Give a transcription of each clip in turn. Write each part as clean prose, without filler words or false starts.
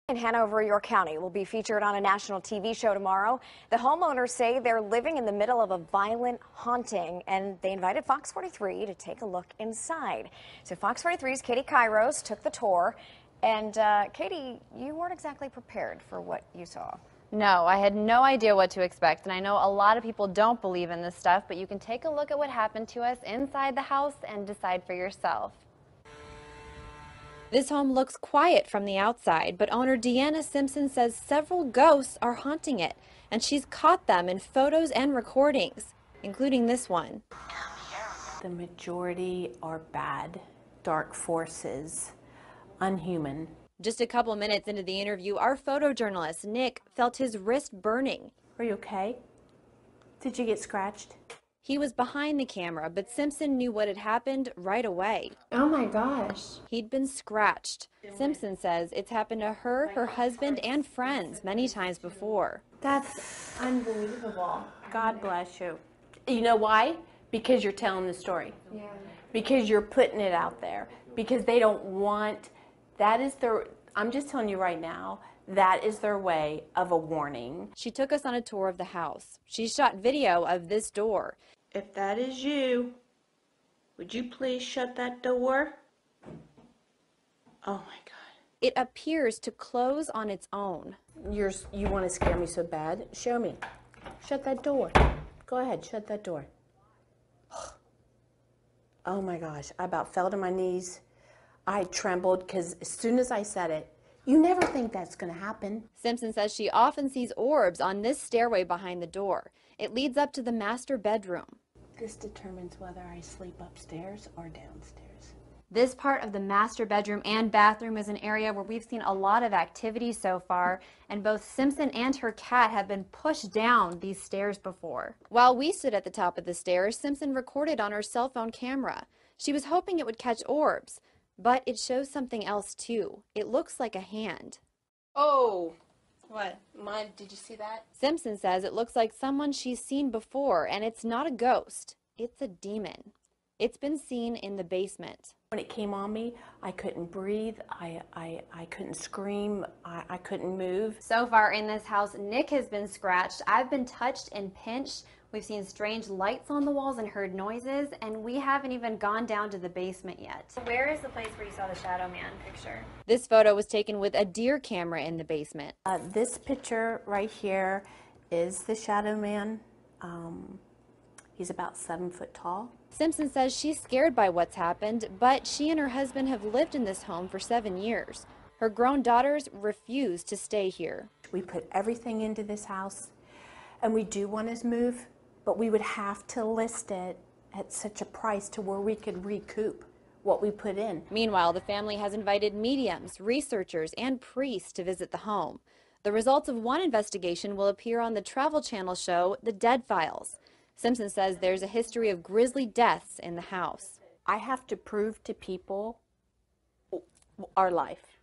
In Hanover, York County will be featured on a national TV show tomorrow. The homeowners say they're living in the middle of a violent haunting, and they invited Fox 43 to take a look inside. So Fox 43's Katie Kairos took the tour, and Katie, you weren't exactly prepared for what you saw. No, I had no idea what to expect, and I know a lot of people don't believe in this stuff, but you can take a look at what happened to us inside the house and decide for yourself. This home looks quiet from the outside, but owner Deanna Simpson says several ghosts are haunting it, and she's caught them in photos and recordings, including this one. The majority are bad, dark forces, unhuman. Just a couple minutes into the interview, our photojournalist, Nick, felt his wrist burning. Are you okay? Did you get scratched? He was behind the camera, but Simpson knew what had happened right away. Oh my gosh. He'd been scratched. Simpson says it's happened to her, her husband, and friends many times before. That's unbelievable. God bless you. You know why? Because you're telling the story. Yeah. Because you're putting it out there. Because they don't want, that is their, I'm just telling you right now, that is their way of a warning. She took us on a tour of the house. She shot video of this door. If that is you, would you please shut that door? Oh my God. It appears to close on its own. You want to scare me so bad? Show me. Shut that door. Go ahead, shut that door. Oh my gosh, I about fell to my knees. I trembled because as soon as I said it, you never think that's going to happen. Simpson says she often sees orbs on this stairway behind the door. It leads up to the master bedroom. This determines whether I sleep upstairs or downstairs. This part of the master bedroom and bathroom is an area where we've seen a lot of activity so far, and both Simpson and her cat have been pushed down these stairs before. While we stood at the top of the stairs, Simpson recorded on her cell phone camera. She was hoping it would catch orbs, but it shows something else too. It looks like a hand. Oh, what? Did you see that? Simpson says it looks like someone she's seen before, and it's not a ghost. It's a demon. It's been seen in the basement. When it came on me, I couldn't breathe, I couldn't scream, I couldn't move. So far in this house, Nick has been scratched. I've been touched and pinched. We've seen strange lights on the walls and heard noises, and we haven't even gone down to the basement yet. Where is the place where you saw the Shadow Man picture? This photo was taken with a deer camera in the basement. This picture right here is the Shadow Man. He's about 7 foot tall. Simpson says she's scared by what's happened, but she and her husband have lived in this home for 7 years. Her grown daughters refuse to stay here. We put everything into this house, and we do want to move, but we would have to list it at such a price to where we could recoup what we put in. Meanwhile, the family has invited mediums, researchers, and priests to visit the home. The results of one investigation will appear on the Travel Channel show, The Dead Files. Simpson says there's a history of grisly deaths in the house. I have to prove to people our life,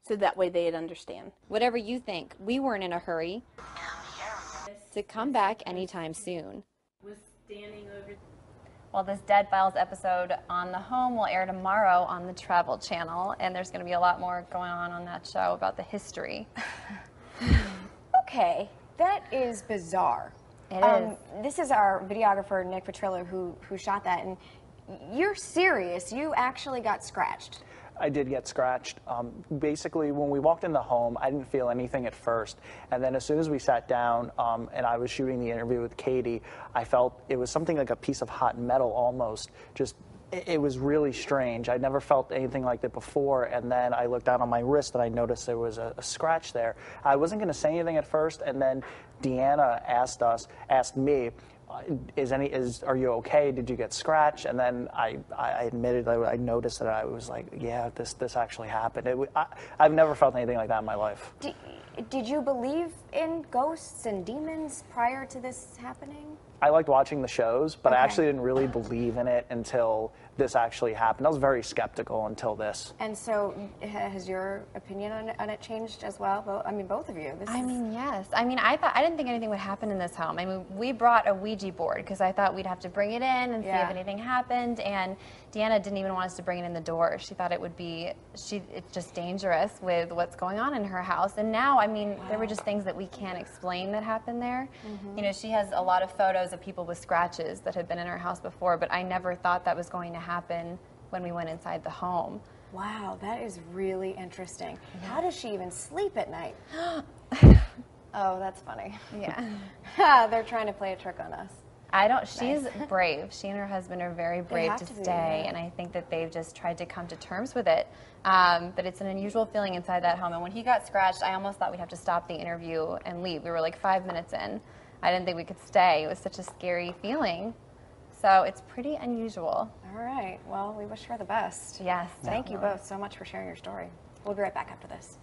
so that way they'd understand. Whatever you think, we weren't in a hurry to come back anytime soon. Well, this Dead Files episode on the home will air tomorrow on the Travel Channel, and there's going to be a lot more going on that show about the history. Okay, that is bizarre. It is. This is our videographer, Nick Petrillo, who shot that, and you're serious. You actually got scratched. I did get scratched. Basically, when we walked in the home, I didn't feel anything at first. And then as soon as we sat down and I was shooting the interview with Katie, I felt it was something like a piece of hot metal almost. It was really strange. I'd never felt anything like that before. And then I looked down on my wrist and I noticed there was a scratch there. I wasn't going to say anything at first. And then Deanna asked me, are you okay? Did you get scratched? And then I admitted, I noticed that I was like, yeah, this actually happened. I've never felt anything like that in my life. Did you believe in ghosts and demons prior to this happening? I liked watching the shows, but I Okay. actually didn't really believe in it until this actually happened. I was very skeptical until this. And so, has your opinion on it changed as well? I mean, both of you. I mean, yes. I mean, I didn't think anything would happen in this home. I mean, we brought a Ouija board because I thought we'd have to bring it in and see if anything happened. And Deanna didn't even want us to bring it in the door. She thought it would be, it's just dangerous with what's going on in her house. And now, I mean, there were just things that we can't explain that happened there. You know, she has a lot of photos of people with scratches that had been in her house before, but I never thought that was going to happen when we went inside the home. Wow, that is really interesting. How does she even sleep at night? Oh, that's funny. Yeah. They're trying to play a trick on us. She's brave. She and her husband are very brave have to to be, stay, yeah. and I think that they've just tried to come to terms with it. But it's an unusual feeling inside that home. And when he got scratched, I almost thought we'd have to stop the interview and leave. We were like 5 minutes in. I didn't think we could stay. It was such a scary feeling. So it's pretty unusual. All right. Well, we wish her the best. Yes, Thank you definitely. both so much for sharing your story. We'll be right back after this.